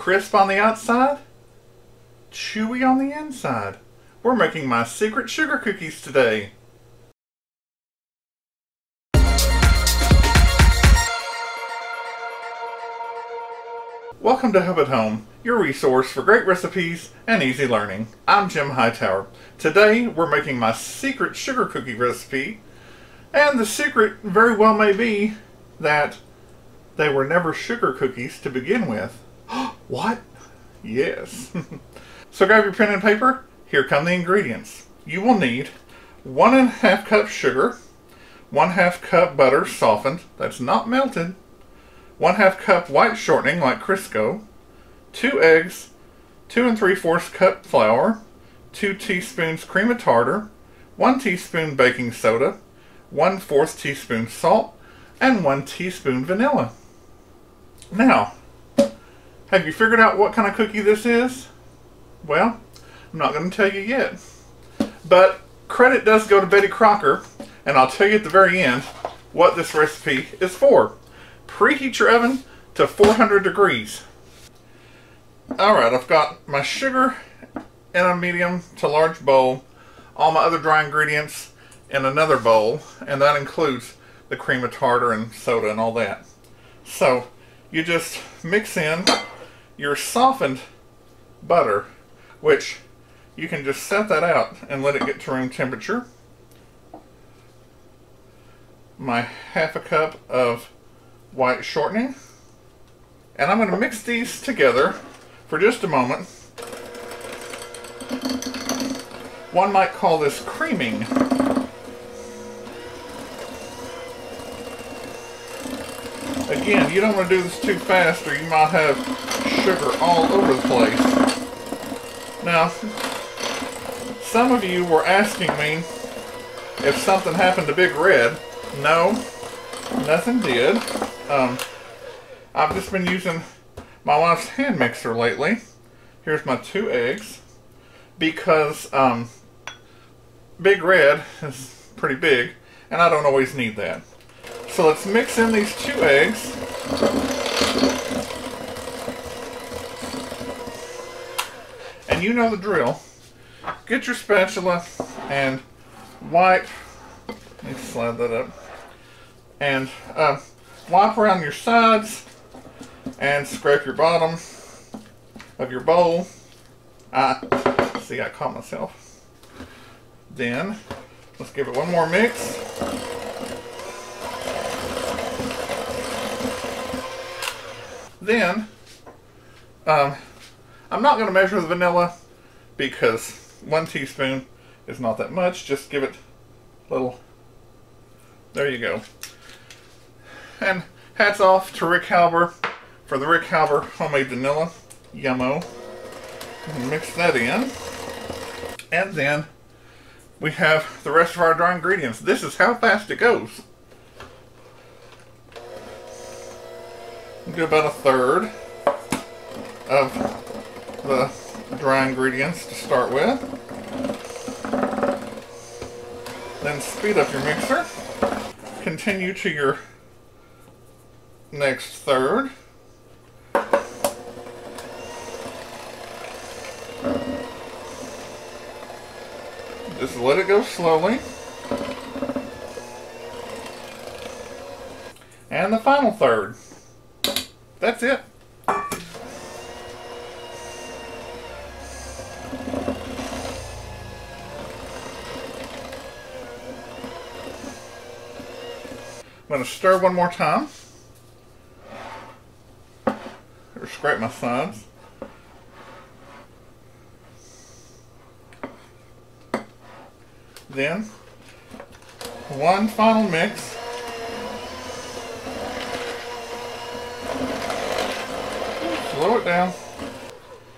Crisp on the outside, chewy on the inside. We're making my secret sugar cookies today. Welcome to Hub at Home, your resource for great recipes and easy learning. I'm Jim Hightower. Today we're making my secret sugar cookie recipe, and the secret very well may be that they were never sugar cookies to begin with. What? Yes. So grab your pen and paper. Here come the ingredients. You will need 1½ cup sugar, 1/2 cup butter softened, that's not melted, 1/2 cup white shortening like Crisco, 2 eggs, 2 3/4 cup flour, 2 teaspoons cream of tartar, 1 teaspoon baking soda, 1/4 teaspoon salt, and 1 teaspoon vanilla. Now, have you figured out what kind of cookie this is? Well, I'm not going to tell you yet. But credit does go to Betty Crocker, and I'll tell you at the very end what this recipe is for. Preheat your oven to 400 degrees. Alright, I've got my sugar in a medium to large bowl, all my other dry ingredients in another bowl, and that includes the cream of tartar and soda and all that. So, you just mix in your softened butter, which you can just set that out and let it get to room temperature. My 1/2 cup of white shortening, and I'm going to mix these together for just a moment. One might call this creaming. Again, you don't want to do this too fast or you might have sugar all over the place. Now, some of you were asking me if something happened to Big Red. No, nothing did. I've just been using my wife's hand mixer lately. Here's my 2 eggs, because Big Red is pretty big and I don't always need that. So let's mix in these 2 eggs. And you know the drill. Get your spatula and wipe. Let me slide that up. And wipe around your sides and scrape your bottom of your bowl. See, I caught myself. Then let's give it one more mix. Then I'm not going to measure the vanilla because 1 teaspoon is not that much. Just give it a little. There you go. And hats off to Rick Halber for the Rick Halber homemade vanilla. Yummo. Mix that in. And then we have the rest of our dry ingredients. This is how fast it goes. We'll do about 1/3 of the dry ingredients to start with. Then speed up your mixer. Continue to your next 1/3. Just let it go slowly. And the final 1/3. That's it. I'm going to stir one more time. Or scrape my sides. Then, one final mix. Slow it down.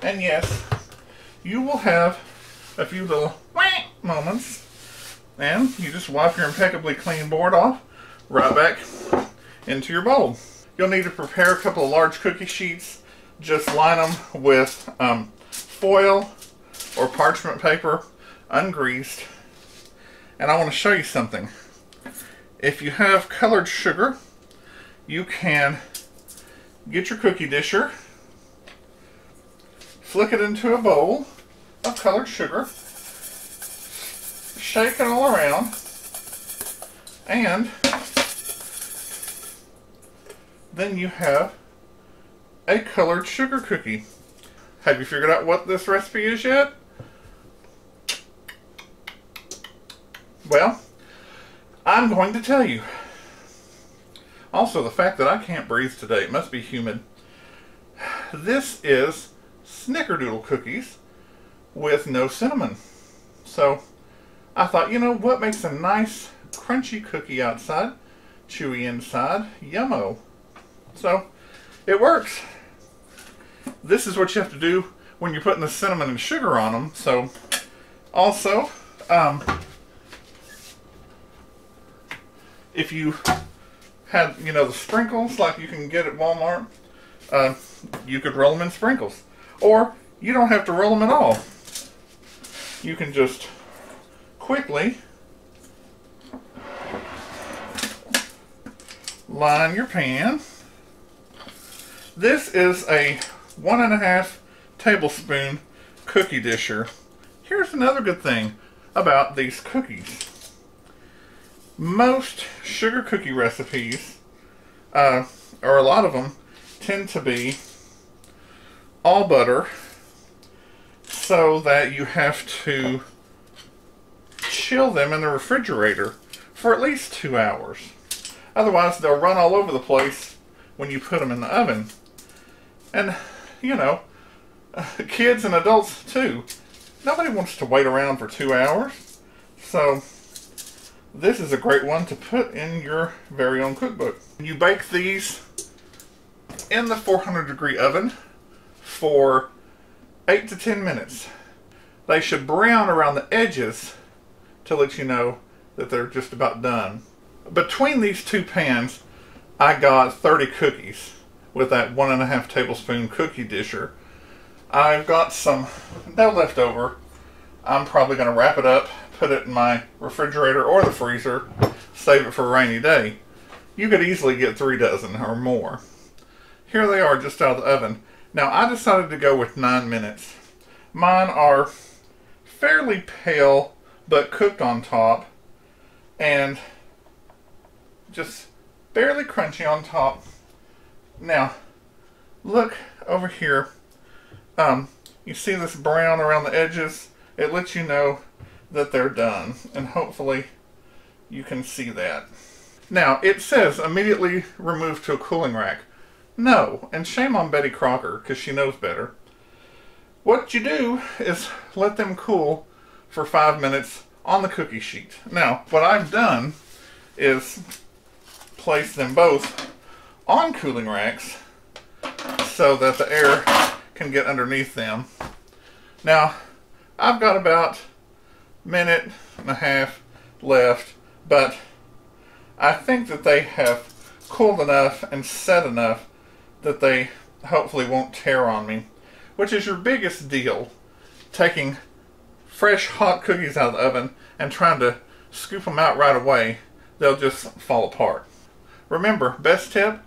And yes, you will have a few little moments. And you just wipe your impeccably clean board off. Right back into your bowl. You'll need to prepare a couple of large cookie sheets. Just line them with foil or parchment paper, ungreased. And I want to show you something. If you have colored sugar, you can get your cookie disher, flick it into a bowl of colored sugar, shake it all around, and then you have a colored sugar cookie. Have you figured out what this recipe is yet? Well, I'm going to tell you. Also, the fact that I can't breathe today, it must be humid. This is Snickerdoodle cookies with no cinnamon. So, I thought, you know, what makes a nice crunchy cookie outside, chewy inside, yummo. So, it works. This is what you have to do when you're putting the cinnamon and sugar on them. So, also, if you had, you know, the sprinkles like you can get at Walmart, you could roll them in sprinkles. Or, you don't have to roll them at all. You can just quickly line your pan. This is a 1.5 tablespoon cookie disher. Here's another good thing about these cookies. Most sugar cookie recipes, or a lot of them, tend to be all butter, so that you have to chill them in the refrigerator for at least 2 hours. Otherwise, they'll run all over the place when you put them in the oven. And, you know, kids and adults too. Nobody wants to wait around for 2 hours. So, this is a great one to put in your very own cookbook. You bake these in the 400-degree oven for 8 to 10 minutes. They should brown around the edges to let you know that they're just about done. Between these two pans, I got 30 cookies with that 1.5 tablespoon cookie disher. I've got some dough left over. I'm probably going to wrap it up, put it in my refrigerator or the freezer, save it for a rainy day. You could easily get 3 dozen or more. Here they are just out of the oven. Now I decided to go with 9 minutes. Mine are fairly pale but cooked on top and just barely crunchy on top. Now look over here. You see this brown around the edges? It lets you know that they're done, and hopefully you can see that. Now it says immediately remove to a cooling rack. No, and shame on Betty Crocker because she knows better. What you do is let them cool for 5 minutes on the cookie sheet. Now, what I've done is place them both on cooling racks so that the air can get underneath them. Now, I've got about a minute and a half left, but I think that they have cooled enough and set enough that they hopefully won't tear on me, which is your biggest deal, taking fresh hot cookies out of the oven and trying to scoop them out right away. They'll just fall apart. Remember, best tip,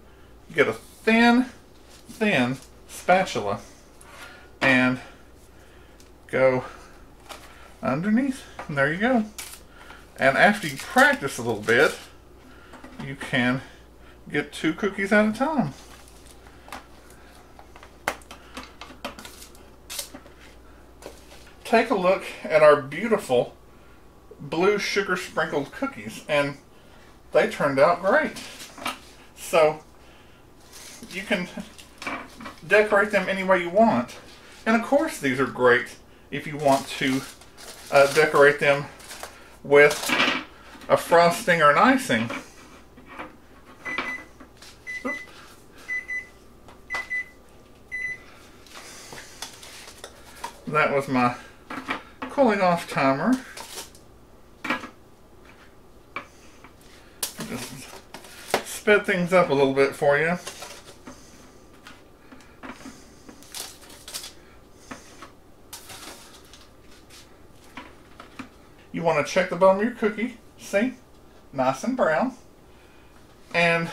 get a thin spatula and go underneath, and there you go. And after you practice a little bit, you can get 2 cookies at a time. Take a look at our beautiful blue sugar sprinkled cookies, and they turned out great. So you can decorate them any way you want. And of course these are great if you want to decorate them with a frosting or an icing. Oop. That was my cooling off timer. Just sped things up a little bit for you. You want to check the bottom of your cookie. See? Nice and brown. And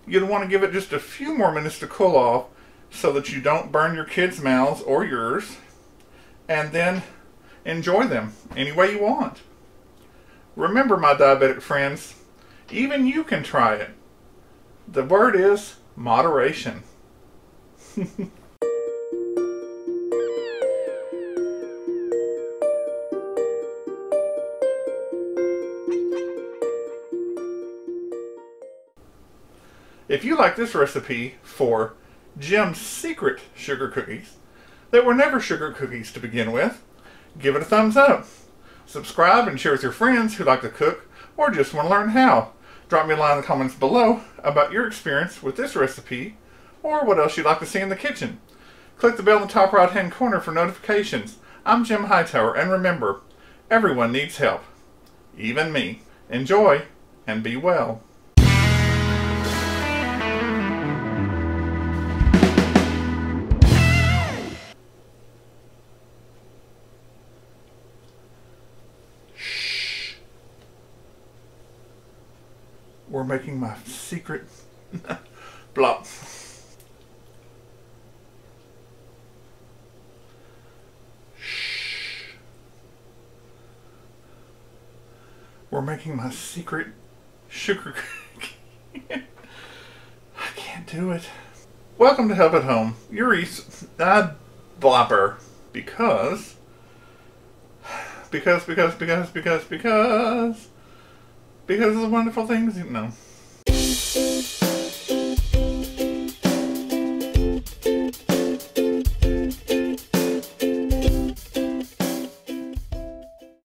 you'd want to give it just a few more minutes to cool off so that you don't burn your kids' mouths or yours, and then enjoy them any way you want. Remember, my diabetic friends, even you can try it. The word is moderation. If you like this recipe for Jim's secret sugar cookies that were never sugar cookies to begin with, give it a thumbs up. Subscribe and share with your friends who like to cook or just want to learn how. Drop me a line in the comments below about your experience with this recipe or what else you'd like to see in the kitchen. Click the bell in the top right hand corner for notifications. I'm Jim Hightower, and remember, everyone needs help, even me. Enjoy and be well. We're making my secret blop. Shh. We're making my secret sugar cookie. I can't do it. Welcome to Help at Home. Your blopper. Because of the wonderful things, you know.